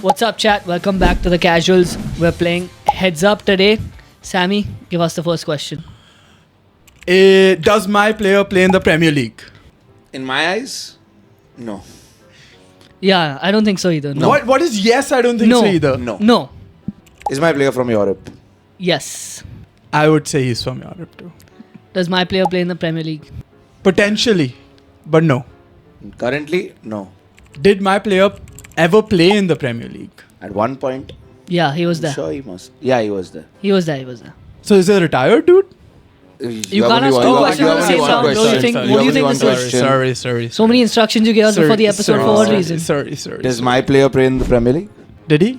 What's up, chat? Welcome back to the Casuals. We're playing Heads Up today. Sammy, give us the first question. Does my player play in the Premier League? In my eyes, no. Yeah, I don't think so either. No. What is yes? I don't think so either. No. No. Is my player from Europe? Yes. I would say he's from Europe too. Does my player play in the Premier League? Potentially, but no. Currently, no. Did my player ever play in the Premier League? At one point, Yeah, he was I'm there. sure he must. Yeah, he was there. He was there. So is he a retired dude? You can't ask two questions at the same time. What do you think this is? Sorry. So many instructions you gave us before the episode for what reason? Sorry. Does my player play in the Premier League? Did he?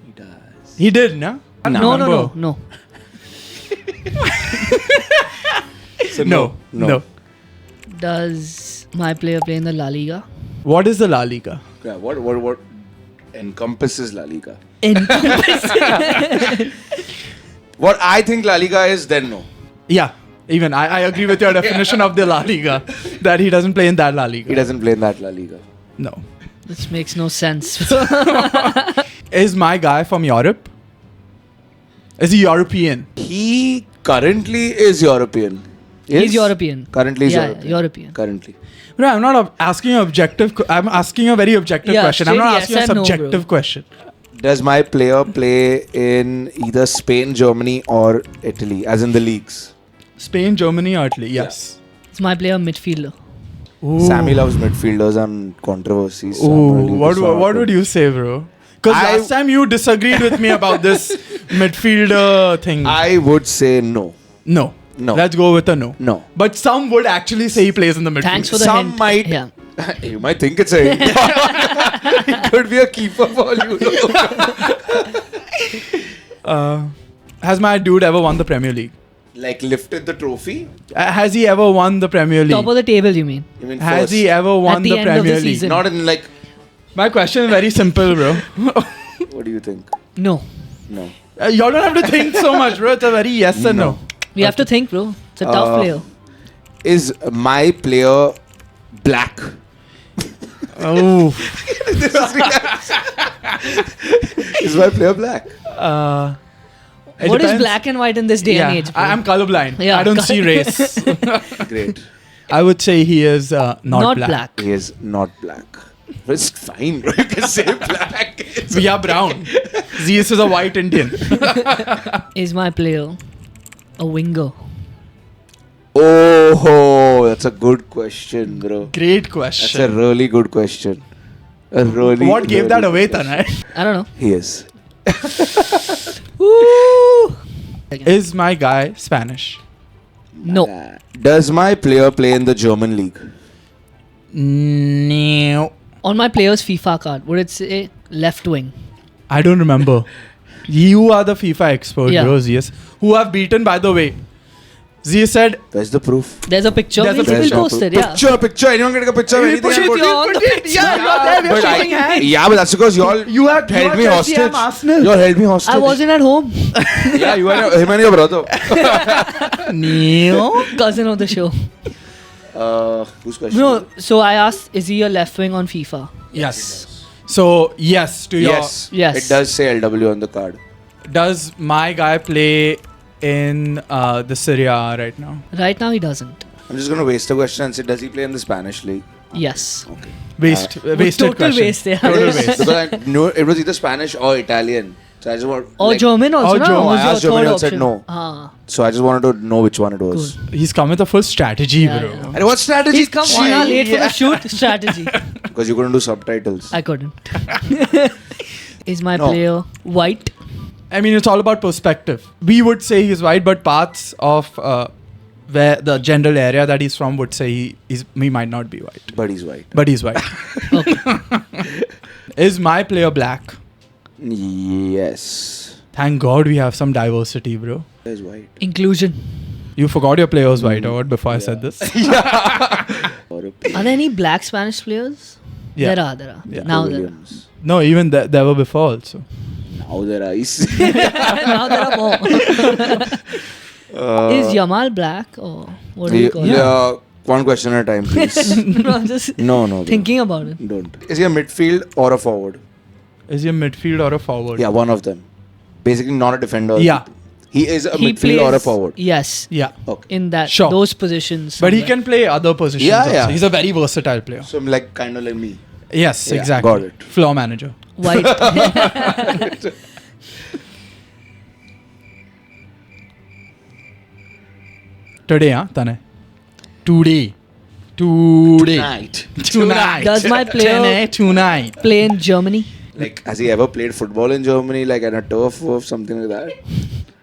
He does. He did, no? No. So No. Does my player play in the La Liga? What is the La Liga? Yeah, what encompasses La Liga? What I think La Liga is, then no. Yeah, even I agree with your definition of the La Liga, that he doesn't play in that La Liga. He doesn't play in that La Liga. No. This makes no sense. Is my guy from Europe? Is he European? He currently is European. He's European. Currently is Yeah, European. European. Currently. No, I'm not asking an objective. I'm asking a very objective Yeah, question. I'm straight not yes asking a and no, subjective bro. question. Does my player play in either Spain, Germany, or Italy, as in the leagues? Spain, Germany, or Italy? Yes. It's my player midfielder. Ooh. Sammy loves midfielders and controversies. So Ooh, what would you say, bro? Because I- last time you disagreed with me about this midfielder thing. I would say no. No. No. Let's go with a no. No. But some would actually say he plays in the midfield. Thanks for the Some hint. might- Yeah. You might think it's a it could be a keeper for all you know. Has my dude ever won the Premier League? Like lifted the trophy? Has he ever won the Premier League? Top of the table, you mean? You mean Has first? he ever won the the end of the Premier League? season. Not in like, My question is very simple, bro. what do you think? No. No. You all don't have to think so much, bro. It's a very yes and no. We have to think, bro. It's a tough player. Is my player black? Oh. Is my player black? It What is depends. black and white in this day and age? bro? I'm colorblind. Yeah, I don't see race. Great. I would say he is not black. He is not black. But it's fine, bro. You can say black. We are brown. Zeus is a white Indian. Is my player a winger? Oh, that's a good question, bro. Great That's a question. really good question. A really. What gave really that away, good question. Tanay? I don't know. He is. Woo! Is my guy Spanish? No. Does my player play in the German league? No. On my player's FIFA card, would it say left wing? I don't remember. You are the FIFA expert, Yeah. bro, Zeus. Who have beaten, by the way. Zeus said, Where's the proof? There's a picture. There's a We'll picture. post it, yeah. Picture. Anyone get a picture of anything? Put it, I'll put you're on the picture. Yeah, you're there. We're But shaking hands. yeah, but that's because you all You have held me Chelsea, I'm hostage. Arsenal. You all held me hostage. I wasn't at home. Yeah, you and him and your brother. No. Cousin of the show. Whose question? No, so I asked, is he a left wing on FIFA? Yes. So, yes to your... Yes. Yes. It does say LW on the card. Does my guy play in the Serie A right now? Right now, he doesn't. I'm just going to waste a question and say, does he play in the Spanish league? Yes. Okay. Wasted total question. waste, yeah. Total Yes, waste. because I knew it was either Spanish or Italian. So I just want. Or like, German also, or no? German. Was I your asked Germany third and said option? no. Ah. So I just wanted to know which one it was. He's come with a full strategy, Yeah, bro. yeah. And what strategy? He's come 1 hour late for the shoot. Strategy. Because you couldn't do subtitles. I couldn't. Is my No. player white? I mean, it's all about perspective. We would say he's white, but parts of where the general area that he's from would say he might not be white. But he's white. But he's white. Okay. Is my player black? Yes. Thank God we have some diversity, bro. He's white. Inclusion. You forgot your player was white, or what, before I said this? Or a Are there any black Spanish players? Yeah. There are. Yeah. Now there are. Williams. No, even there were before also. Now there are. Now there are more. Is Yamal black or what do you call it? Yeah. One question at a time, please. No, I'm just No. thinking about it. Don't. Is he a midfield or a forward? Is he a midfield or a forward? Yeah, one of them. Basically, not a defender. Yeah. He is a He midfield or a plays- forward. Yes. Yeah. Okay. In that Sure. those positions. But he somewhere. can play other positions. Yeah, also. yeah. He's a very versatile player. So I'm like kind of like me. Yes, Yeah, exactly. got it. Floor manager. White. Today, huh, Tane? Today. Tonight. Tonight. Does my player- Tane, tonight. Play in Germany. Like, has he ever played football in Germany, like at a turf or something like that?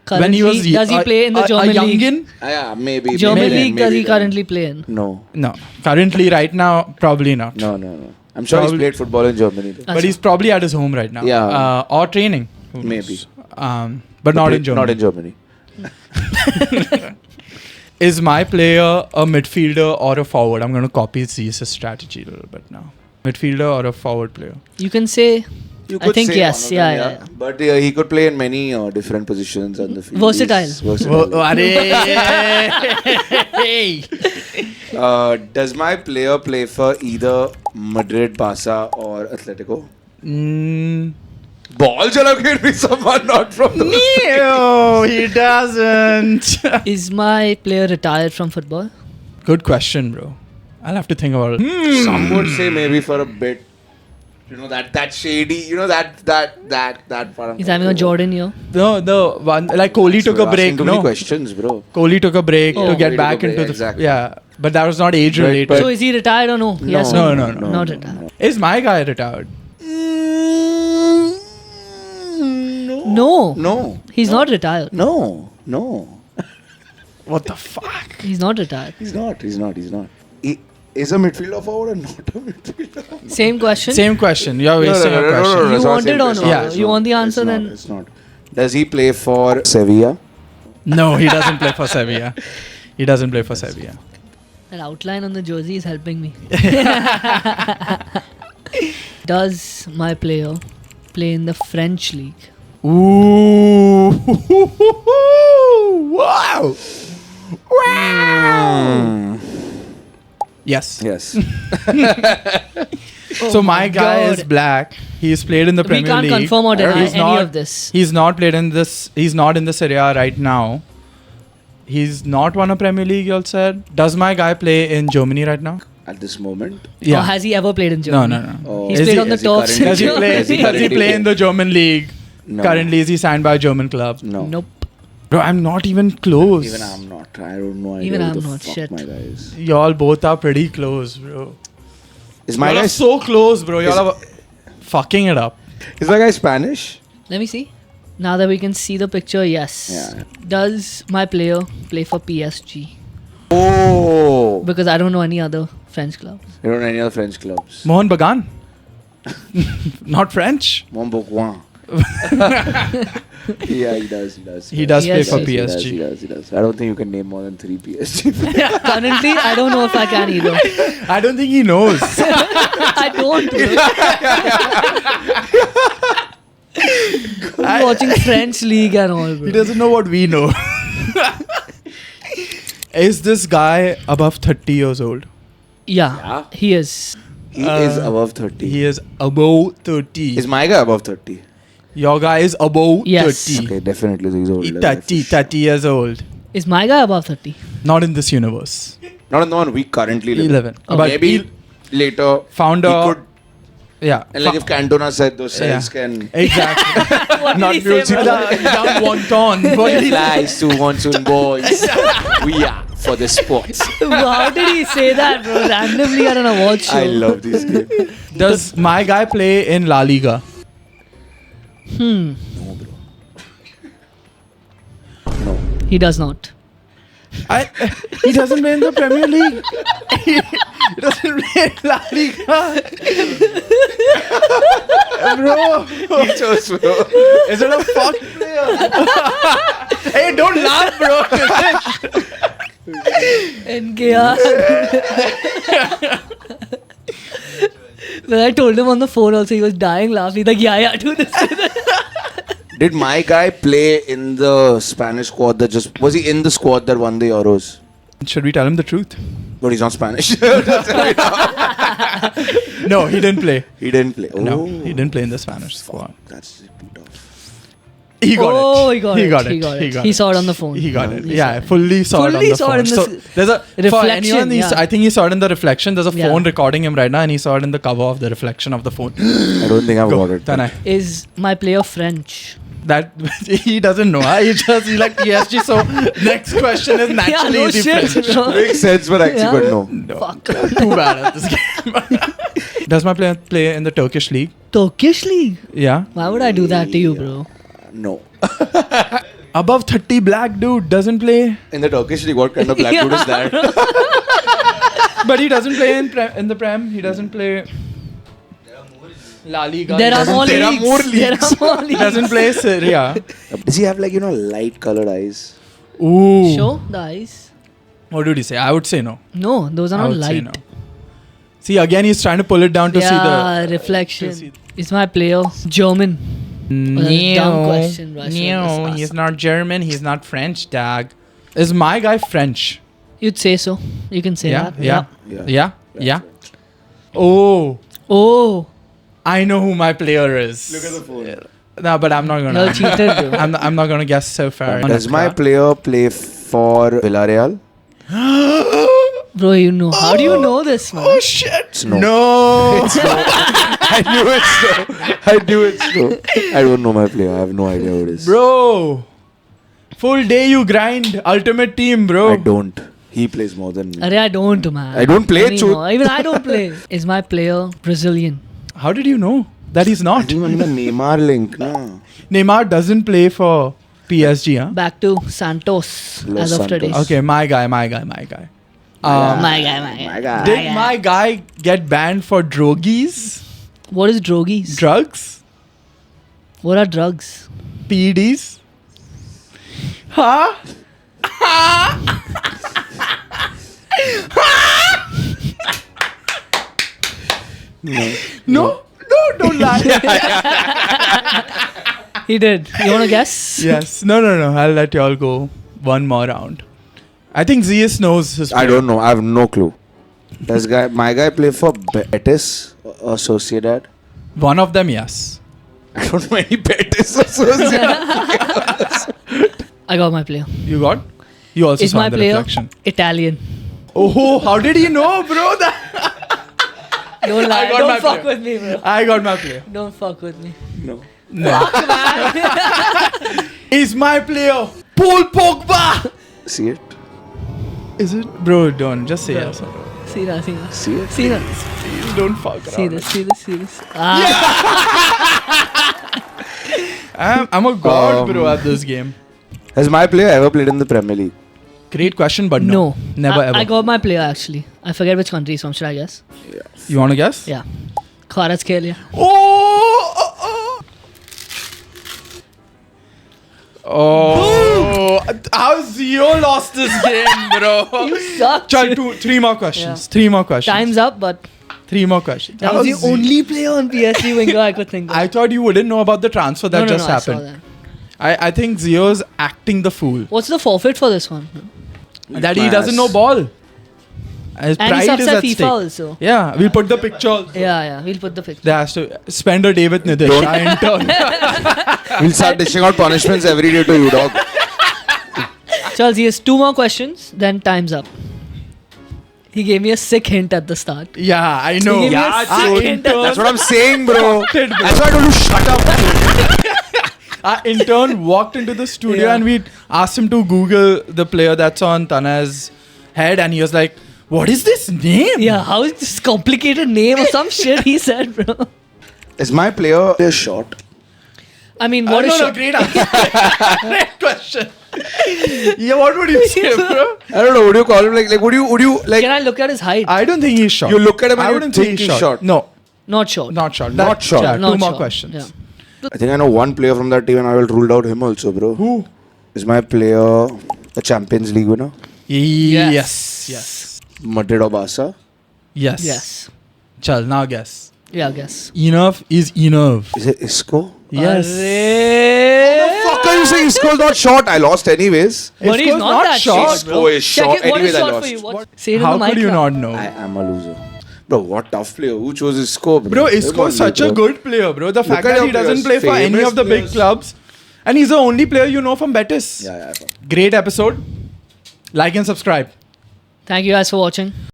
Currently, When he was does he play in the German a league? youngin? Yeah, maybe. German maybe league then, does he maybe then. currently play in? No. No. Currently, right now, probably not. No. I'm sure Probably- he's played football in Germany. Though. But he's probably at his home right now. Yeah. Or training. Who knows? Maybe. But not in Germany. Not in Germany. Is my player a midfielder or a forward? I'm going to copy Zeus' strategy a little bit now. Midfielder or a forward player? You can say You I could think say yes. one of Yeah, them, yeah. But he could play in many different positions on the field. Versatile. He's versatile. Does my player play for either Madrid, Barca, or Atletico? Ball jala could be someone not from the. No, he doesn't. Is my player retired from football? Good question, bro. I'll have to think about it. Some would say maybe for a bit. You know that shady. You know that part. He's having a Jordan year. No, the one like Kohli took a break. Too many No, questions, bro. Kohli took a break Oh. to Kohli get took back a break, into the exactly. yeah. But that was not age related. But- So is he retired or no? Yes. No, or no. Not retired. Is my guy retired? No. No. He's not retired. No. What the fuck? He's not retired. He's not. He is a midfielder forward or not a midfielder? Same question. Same question. You're wasting your question. You it's not want same it or question. no? It's You not. want the answer It's not, then? It's not. Does he play for Sevilla? No, he doesn't play for Sevilla. He doesn't play for Sevilla. That outline on the jersey is helping me. Does my player play in the French league? Ooh! Wow! Wow! Yes. Yes. So my guy God. is black. He's played in the We Premier can't League. confirm or deny He's any not- of this. He's not played in this. He's not in the Serie A right now. He's not won a Premier League. You all said. Does my guy play in Germany right now? At this moment. Or has he ever played in No, Germany? no. Oh. He's Is played he- on the is he tops. currently- Does he play? Does he Does he currently play play? in the German league? No. Currently, is he signed by a German club? No. Nope. Bro, I'm not even close. Even I'm not. I don't know. Even idea who I'm the not. fuck Shit. My guy is. Y'all both are pretty close, bro. Is my Y'all guy are so close, bro. Y'all are fucking it up. Is my guy Spanish? Let me see. Now that we can see the picture, yes. Yeah. Does my player play for PSG? Oh. Because I don't know any other French clubs. You don't know any other French clubs? Mohan Bagan. Not French. Montbouquin. Yeah, he does. He does play Yes, for yes. He PSG. does. I don't think you can name more than 3 PSG. Currently, I don't know if I can either. I don't think he knows. I don't. I'm watching French league and all, bro. He doesn't know what we know. Is this guy above 30 years old? Yeah, he is. He is above 30. He is above 30. Is my guy above 30? Your guy is above Yes. 30. Okay, definitely he's older. 30 years old. Is my guy above 30? Not in this universe. Not in the one we currently live in. 11. Okay. But Maybe he later found he a... could. Yeah. And like if Cantona said those cells can Exactly. What Not did he say, music. bro? Young wonton. What did he flies to monsoon boys. We are for the sports. How did he say that, bro? Randomly at an award show. I love this game. Does my guy play in La Liga? No, bro. No. He does not. He doesn't play in the Premier League. He doesn't play in La Liga. Bro, He chose, bro. is it a fuck player? Hey, don't laugh, bro. NKR. When I told him on the phone also, he was dying laughing. He's like, yeah, do this. Did my guy play in the Spanish squad that just was he in the squad that won the Euros? Should we tell him the truth? But he's not Spanish. Just tell me now. No, he didn't play. He didn't play. Oh, No, he didn't play in the Spanish squad. That's too tough. He got Oh, it. he got it. He saw it on the phone. He got it. He Yeah, saw it. fully saw it on Fully the saw phone. it in the So there's a for reflection, anyone, yeah. I think he saw it in the reflection. There's a Yeah. phone recording him right now, and he saw it in the cover of the reflection of the phone. I don't think I've Go, got it. Tanay. Is my player French? That he doesn't know. Huh? He like PSG. So next question is naturally yeah, no the shit, French. bro. Makes sense, but actually, Yeah. but no. No. Fuck. Too bad at this game. Does my player play in the Turkish league? Turkish league? Yeah. Why would I do that to you, bro? No. Above 30 black dude doesn't play, In the Turkish league, what kind of black dude is that? but he doesn't play in the Prem. He doesn't play La Liga. There are more there are leagues. more There are leagues. more He leagues. doesn't play Serie A. Does he have like, light colored eyes? Ooh. Show the eyes. What did he say? I would say no. No, those are I not would say light. no. See, again, he's trying to pull it down to see Yeah, the. reflection. to see- Is my player German? Dumb question, bro. I should have just he's asked. not German. He's not French, dog. Is my guy French? You'd say so. You can say Yeah, that. yeah, Yeah. yeah, yeah. Oh, Oh, I know who my player is. Look at the phone. No, but I'm not gonna. you're cheated, bro. I'm not gonna guess so far. Does my player play for Villarreal? Bro, you know. How do you know this, man? Oh shit! It's no. No. I knew it's no. I knew it's no. I don't know my player. I have no idea who it is. Bro, full day you grind. Ultimate team, bro. I don't. He plays more than me. Arey, I don't, man. I don't play, anymore. Even I don't play. Is my player Brazilian? How did you know that he's I not? think I'm in the Neymar link. No. Neymar doesn't play for PSG, huh? Back to Santos Los as of Santos. today. Okay, my guy. My guy. My My guy. Did my guy get banned for drogies? What is drogies? Drugs? What are drugs? PEDs? Huh? No. No, don't lie. He did. You want to guess? Yes. No. I'll let y'all go one more round. I think Zeus knows his I player. don't know. I have no clue. Does my guy play for Betis or Sociedad? One of them, yes. I don't know any Betis or Sociedad. I got my player. You got? You also Is saw my the player reflection. Italian? Oh, how did he know, bro? Don't lie. got my Don't fuck player. with me, bro. I got my player. Don't fuck with me. No. No. Is my player Paul Pogba? See it? Is it? Bro, don't. Just say Bro. yes. See that, see that. See it? See that. Please don't fuck around. See this, see this, see this. Ah, I'm a god, bro, at this game. Has my player ever played in the Premier League? Great question, but no. no. Never ever. I got my player actually. I forget which country he's from. Should I guess? You want to guess? Yeah. Kvaratskhelia. Oh, how Zio lost this game, bro? You suck. Chal, three more questions. Yeah. Three more questions. Time's up, but Three more questions. that How was the Zio- only player on PSG winger I could think of. I thought you wouldn't know about the transfer that just I saw happened. that. I think Zio's acting the fool. What's the forfeit for this one? That he doesn't know ball. His And he pride subs is at at FIFA stake. also. Yeah, we'll put the picture. Also. Yeah, we'll put the picture. They has to spend a day with Nidesh. I intern. We'll start dishing out punishments every day to you, dog. Charles, he has two more questions, then time's up. He gave me a sick hint at the start. Yeah, I know. He gave me a Yeah, sick hint at That's what I'm saying, bro. Did, bro. That's why I told you shut up. Our intern walked into the studio Yeah. and we asked him to Google the player that's on Tana's head, and he was like, "What is this name?" Yeah, how is this complicated name or some shit he said, bro? Is my player short? I mean, what is no, short? great answer. Great question. Yeah, what would you say, bro? I don't know. Would you call him like? Would you like? Can I look at his height? I don't think he's short. You look at him and I you wouldn't think say he's short. No, Not short. not short. Not short. Yeah, Not two more short. questions. Yeah. I think I know one player from that team, and I will rule out him also, bro. Who? Is my player a Champions League winner? Yes. Madrid or Barca? Yes. Yes. Chal, now guess. Yeah, I guess. Enough is enough. Is it Isco? Yes. Fuck are you saying Isco's not short? I lost anyways. But he's Isco's not that short, bro. Isco is Check short. it. What is Anyways, I short for lost. you? What? Say it in How the mic could you now. not know? I am a loser. Bro, what tough player. Who chose his scope? Bro, Isco is such a good player, bro. The fact at that your he doesn't players. play for any Famous of the big players. clubs. And he's the only player you know from Betis. Yeah. Great episode. Like and subscribe. Thank you guys for watching.